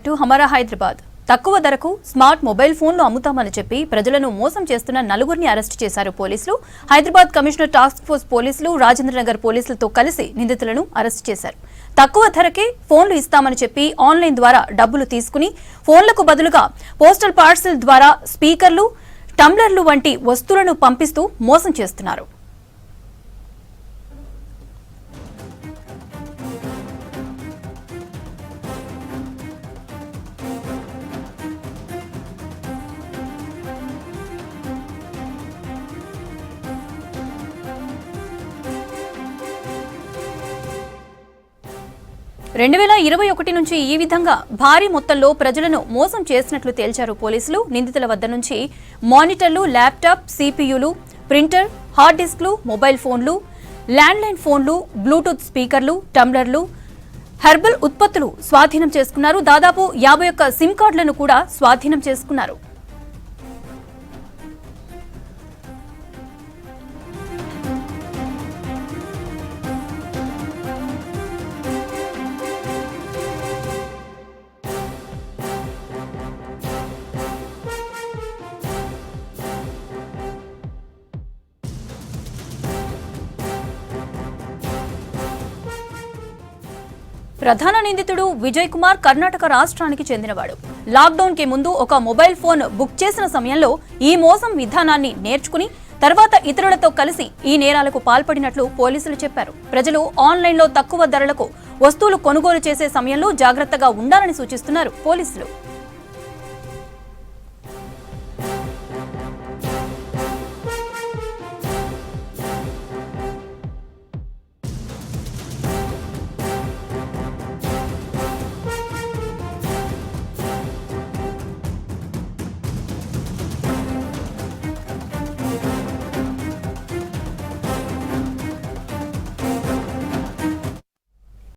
To హమారా హైదరాబాద్. తక్కువ ధరకు smart mobile ఫోన్లు అమ్ముతామని చెప్పి ప్రజలను మోసం చేస్తున్న నలుగురిని అరెస్ట్ చేశారు పోలీసులు. హైదరాబాద్ కమిషనర్ టాస్క్ ఫోర్స్ పోలీసులు రాజేంద్రనగర్ పోలీసులతో కలిసి నిందితులను అరెస్ట్ చేశారు. తక్కువ ధరకే ఫోన్లు ఇస్తామని చెప్పి ఆన్లైన్ ద్వారా డబ్బులు తీసుకుని ఫోన్లకు బదులుగా పోస్టల్ పార్సల్ ద్వారా స్పీకర్లు, టంబ్లర్లు వంటి వస్తువులను పంపిస్తూ మోసం చేస్తున్నారు. రెండు 2021 నుంచి ఈ విధంగా భారీ మొత్తంలో ప్రజలను మోసం చేసినట్లు తేల్చారు పోలీసులు. నిందితుల వద్ద నుంచి మానిటర్లు, ల్యాప్టాప్, సిపియులు, ప్రింటర్, హార్డ్ డిస్క్లు, మొబైల్ ఫోన్లు, ల్యాండ్లైన్ ఫోన్లు, బ్లూటూత్ స్పీకర్లు, టంబ్లర్లు, హెర్బల్ ఉత్పత్తులు స్వాధీనం చేసుకున్నారు. దాదాపు 51 సిమ్ కార్డులను కూడా స్వాధీనం చేసుకున్నారు. ప్రధాన నిందితుడు విజయ్ కుమార్ కర్ణాటక రాష్ట్రానికి చెందినవాడు. లాక్డౌన్ కి ముందు ఒక మొబైల్ ఫోన్ బుక్ చేసిన సమయంలో ఈ మోసం విధానాన్ని నేర్చుకుని తర్వాత ఇతరులతో కలిసి ఈ నేరాలకు పాల్పడినట్లు పోలీసులు చెప్పారు. ప్రజలు ఆన్లైన్లో తక్కువ ధరలకు వస్తువులు కొనుగోలు చేసే సమయంలో జాగ్రత్తగా ఉండాలని సూచిస్తున్నారు పోలీసులు.